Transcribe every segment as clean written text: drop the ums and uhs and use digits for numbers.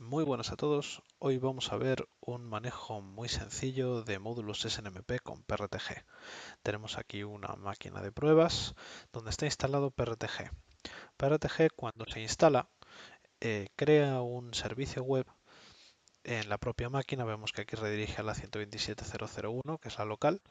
Muy buenas a todos. Hoy vamos a ver un manejo muy sencillo de módulos SNMP con PRTG. Tenemos aquí una máquina de pruebas donde está instalado PRTG. PRTG cuando se instala crea un servicio web en la propia máquina. Vemos que aquí redirige a la 127.0.0.1, que es la local,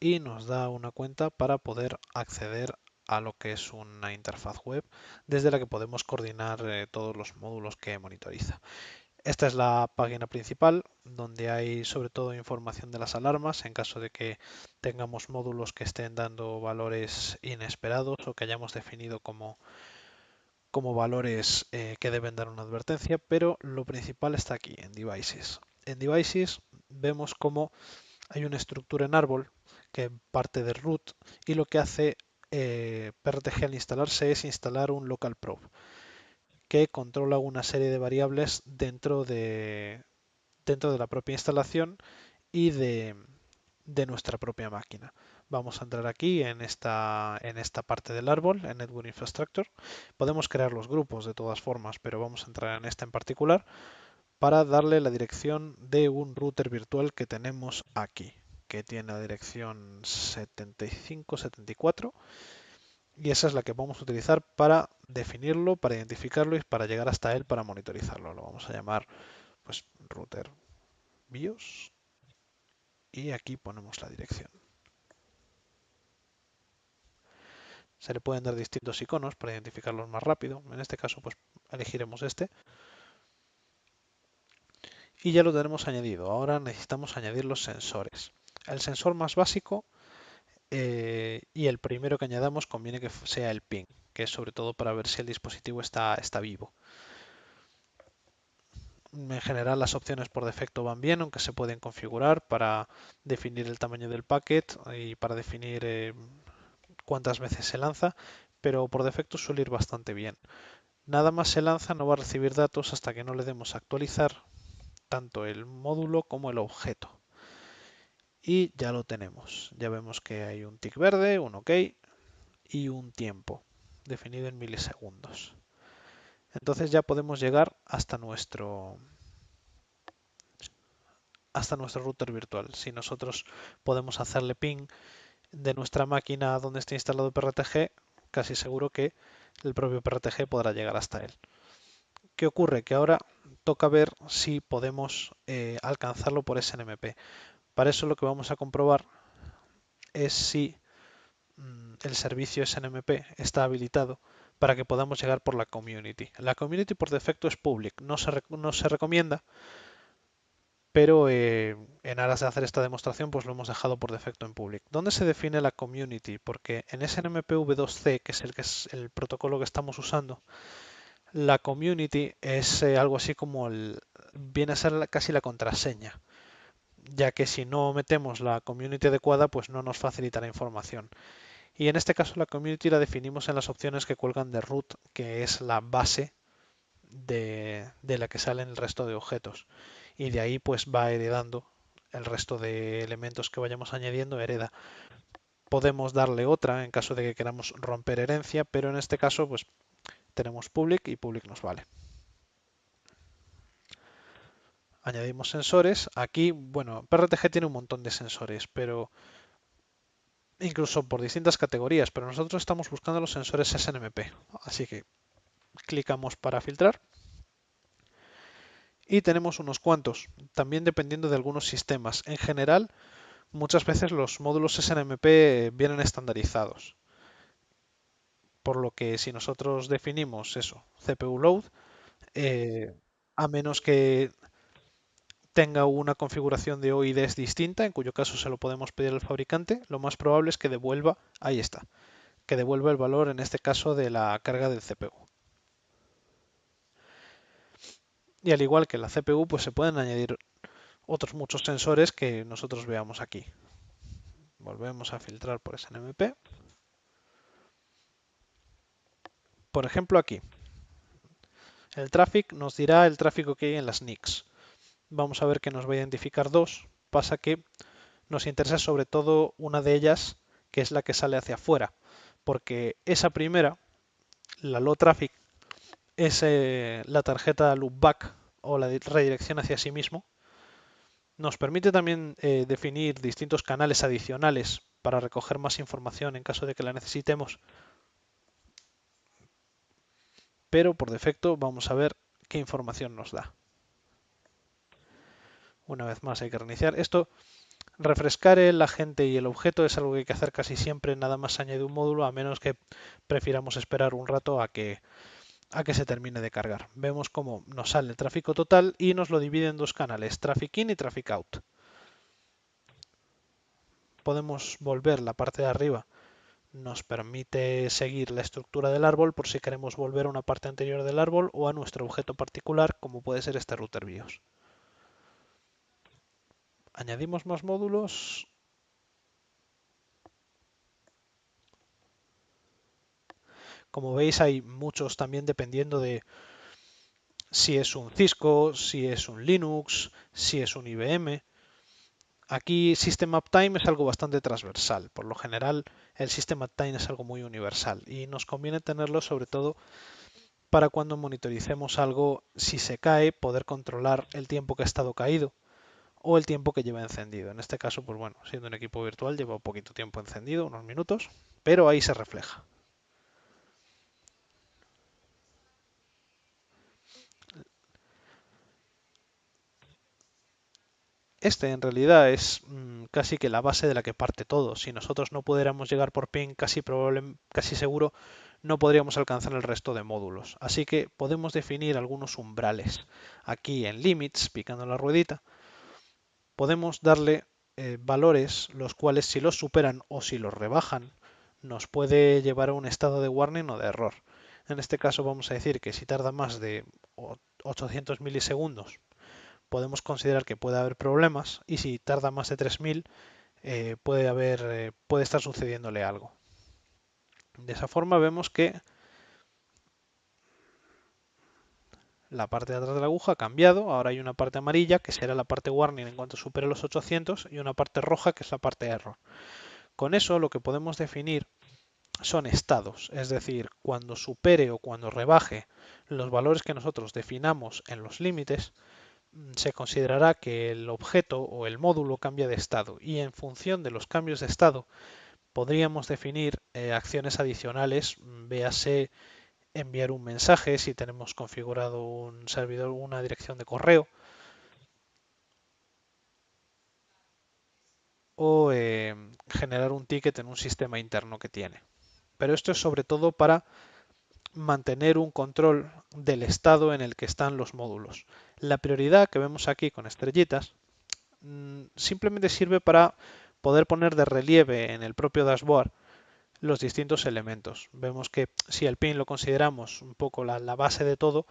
y nos da una cuenta para poder acceder a lo que es una interfaz web desde la que podemos coordinar todos los módulos que monitoriza. Esta es la página principal donde hay sobre todo información de las alarmas en caso de que tengamos módulos que estén dando valores inesperados o que hayamos definido como valores que deben dar una advertencia, pero lo principal está aquí en Devices. En Devices vemos cómo hay una estructura en árbol que parte de root y lo que hace PRTG al instalarse es instalar un local probe que controla una serie de variables dentro de la propia instalación y de nuestra propia máquina. Vamos a entrar aquí en esta parte del árbol, en Network Infrastructure. Podemos crear los grupos de todas formas, pero vamos a entrar en esta en particular para darle la dirección de un router virtual que tenemos aquí, que tiene la dirección 7574 y esa es la que vamos a utilizar para definirlo, para identificarlo y para llegar hasta él para monitorizarlo. Lo vamos a llamar pues router BIOS y aquí ponemos la dirección. Se le pueden dar distintos iconos para identificarlos más rápido. En este caso, pues elegiremos este. Y ya lo tenemos añadido. Ahora necesitamos añadir los sensores. El sensor más básico y el primero que añadamos conviene que sea el ping, que es sobre todo para ver si el dispositivo está vivo. En general las opciones por defecto van bien, aunque se pueden configurar para definir el tamaño del packet y para definir cuántas veces se lanza, pero por defecto suele ir bastante bien. Nada más se lanza no va a recibir datos hasta que no le demos a actualizar tanto el módulo como el objeto. Y ya lo tenemos. Ya vemos que hay un tick verde, un OK y un tiempo definido en milisegundos. Entonces ya podemos llegar hasta nuestro router virtual. Si nosotros podemos hacerle ping de nuestra máquina donde esté instalado PRTG, casi seguro que el propio PRTG podrá llegar hasta él. ¿Qué ocurre? Que ahora toca ver si podemos alcanzarlo por SNMP. Para eso lo que vamos a comprobar es si el servicio SNMP está habilitado para que podamos llegar por la community. La community por defecto es public, no se recomienda, pero en aras de hacer esta demostración pues lo hemos dejado por defecto en public. ¿Dónde se define la community? Porque en SNMP v2c, que es el protocolo que estamos usando, la community es algo así como viene a ser casi la contraseña, ya que si no metemos la community adecuada, pues no nos facilitará información. Y en este caso la community la definimos en las opciones que cuelgan de root, que es la base de la que salen el resto de objetos. Y de ahí pues va heredando el resto de elementos que vayamos añadiendo, hereda. Podemos darle otra en caso de que queramos romper herencia, pero en este caso pues tenemos public y public nos vale. Añadimos sensores. Aquí, bueno, PRTG tiene un montón de sensores, pero incluso por distintas categorías, pero nosotros estamos buscando los sensores SNMP. Así que clicamos para filtrar y tenemos unos cuantos, también dependiendo de algunos sistemas. En general, muchas veces los módulos SNMP vienen estandarizados, por lo que si nosotros definimos eso, CPU load, eh, a menos que tenga una configuración de OIDs distinta, en cuyo caso se lo podemos pedir al fabricante, lo más probable es que devuelva, ahí está, que devuelva el valor en este caso de la carga del CPU. Y al igual que la CPU, pues se pueden añadir otros muchos sensores que nosotros veamos aquí. Volvemos a filtrar por SNMP. Por ejemplo, aquí. El traffic nos dirá el tráfico que hay en las NICs. Vamos a ver que nos va a identificar dos. Pasa que nos interesa sobre todo una de ellas, que es la que sale hacia afuera, porque esa primera, la low traffic, es la tarjeta loopback o la redirección hacia sí mismo. Nos permite también definir distintos canales adicionales para recoger más información en caso de que la necesitemos. Pero por defecto vamos a ver qué información nos da. Una vez más hay que reiniciar. Esto, refrescar el agente y el objeto es algo que hay que hacer casi siempre, nada más se añade un módulo, a menos que prefiramos esperar un rato a que se termine de cargar. Vemos cómo nos sale el tráfico total y nos lo divide en dos canales, traffic in y traffic out. Podemos volver la parte de arriba, nos permite seguir la estructura del árbol por si queremos volver a una parte anterior del árbol o a nuestro objeto particular, como puede ser este router BIOS. Añadimos más módulos. Como veis, hay muchos también dependiendo de si es un Cisco, si es un Linux, si es un IBM. Aquí System Uptime es algo bastante transversal. Por lo general, el System Uptime es algo muy universal y nos conviene tenerlo sobre todo para cuando monitoricemos algo, si se cae, poder controlar el tiempo que ha estado caído o el tiempo que lleva encendido. En este caso, pues bueno, siendo un equipo virtual lleva un poquito tiempo encendido, unos minutos, pero ahí se refleja. Este en realidad es casi que la base de la que parte todo. Si nosotros no pudiéramos llegar por ping, casi seguro no podríamos alcanzar el resto de módulos. Así que podemos definir algunos umbrales. Aquí en Limits, picando la ruedita, podemos darle valores los cuales si los superan o si los rebajan nos puede llevar a un estado de warning o de error. En este caso vamos a decir que si tarda más de 800 milisegundos podemos considerar que puede haber problemas y si tarda más de 3000 puede estar sucediéndole algo. De esa forma vemos que la parte de atrás de la aguja ha cambiado, ahora hay una parte amarilla que será la parte warning en cuanto supere los 800 y una parte roja que es la parte error. Con eso lo que podemos definir son estados, es decir, cuando supere o cuando rebaje los valores que nosotros definamos en los límites, se considerará que el objeto o el módulo cambia de estado y en función de los cambios de estado podríamos definir acciones adicionales, véase enviar un mensaje si tenemos configurado un servidor, una dirección de correo o generar un ticket en un sistema interno que tiene. Pero esto es sobre todo para mantener un control del estado en el que están los módulos. La prioridad que vemos aquí con estrellitas simplemente sirve para poder poner de relieve en el propio dashboard los distintos elementos. Vemos que si el pin lo consideramos un poco la base de todo,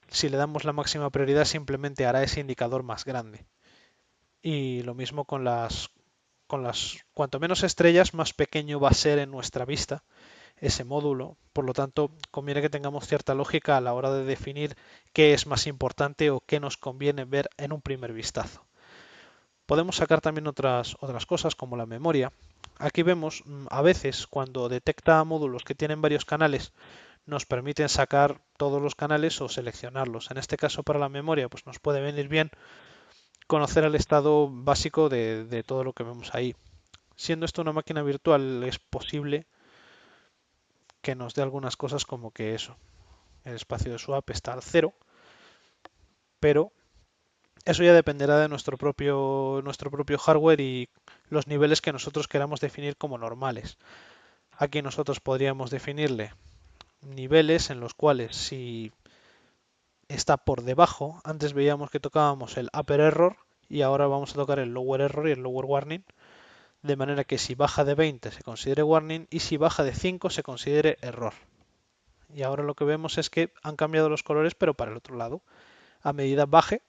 si le damos la máxima prioridad simplemente hará ese indicador más grande. Y lo mismo con las cuanto menos estrellas, más pequeño va a ser en nuestra vista ese módulo. Por lo tanto, conviene que tengamos cierta lógica a la hora de definir qué es más importante o qué nos conviene ver en un primer vistazo. Podemos sacar también otras cosas como la memoria. Aquí vemos a veces cuando detecta módulos que tienen varios canales nos permiten sacar todos los canales o seleccionarlos. En este caso para la memoria pues nos puede venir bien conocer el estado básico de todo lo que vemos ahí. Siendo esto una máquina virtual es posible que nos dé algunas cosas como que eso, el espacio de swap está al cero, pero eso ya dependerá de nuestro propio hardware y los niveles que nosotros queramos definir como normales. Aquí nosotros podríamos definirle niveles en los cuales si está por debajo, antes veíamos que tocábamos el upper error y ahora vamos a tocar el lower error y el lower warning, de manera que si baja de 20 se considere warning y si baja de 5 se considere error. Y ahora lo que vemos es que han cambiado los colores pero para el otro lado. A medida baje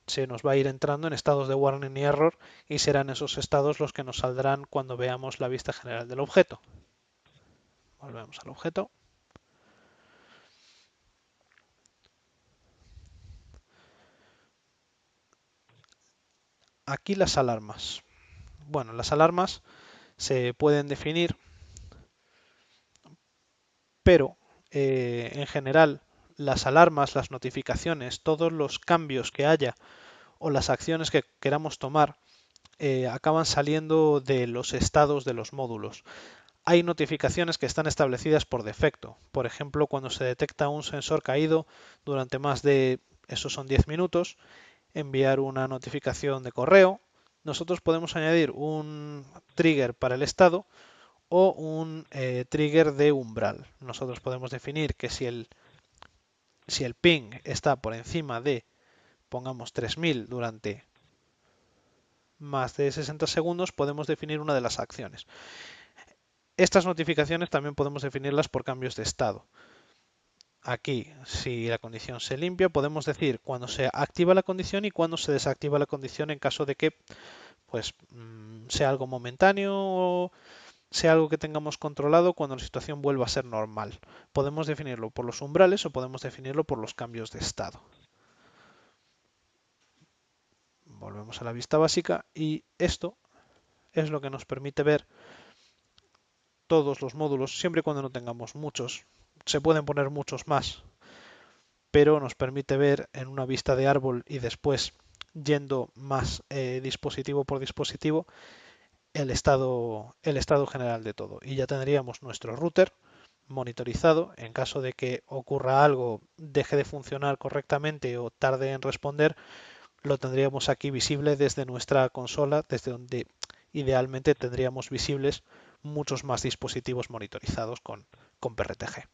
se nos va a ir entrando en estados de warning y error y serán esos estados los que nos saldrán cuando veamos la vista general del objeto. Volvemos al objeto. Aquí las alarmas. Bueno, las alarmas se pueden definir, pero en general las alarmas, las notificaciones, todos los cambios que haya o las acciones que queramos tomar acaban saliendo de los estados de los módulos. Hay notificaciones que están establecidas por defecto. Por ejemplo, cuando se detecta un sensor caído durante más de, esos son 10 minutos, enviar una notificación de correo. Nosotros podemos añadir un trigger para el estado o un trigger de umbral. Nosotros podemos definir que si el ping está por encima de, pongamos 3000 durante más de 60 segundos, podemos definir una de las acciones. Estas notificaciones también podemos definirlas por cambios de estado. Aquí, si la condición se limpia, podemos decir cuándo se activa la condición y cuándo se desactiva la condición en caso de que pues, sea algo momentáneo o sea algo que tengamos controlado cuando la situación vuelva a ser normal. Podemos definirlo por los umbrales o podemos definirlo por los cambios de estado. Volvemos a la vista básica y esto es lo que nos permite ver todos los módulos, siempre y cuando no tengamos muchos. Se pueden poner muchos más, pero nos permite ver en una vista de árbol y después yendo más dispositivo por dispositivo el estado general de todo. Y ya tendríamos nuestro router monitorizado. En caso de que ocurra algo, deje de funcionar correctamente o tarde en responder, lo tendríamos aquí visible desde nuestra consola, desde donde idealmente tendríamos visibles muchos más dispositivos monitorizados con PRTG.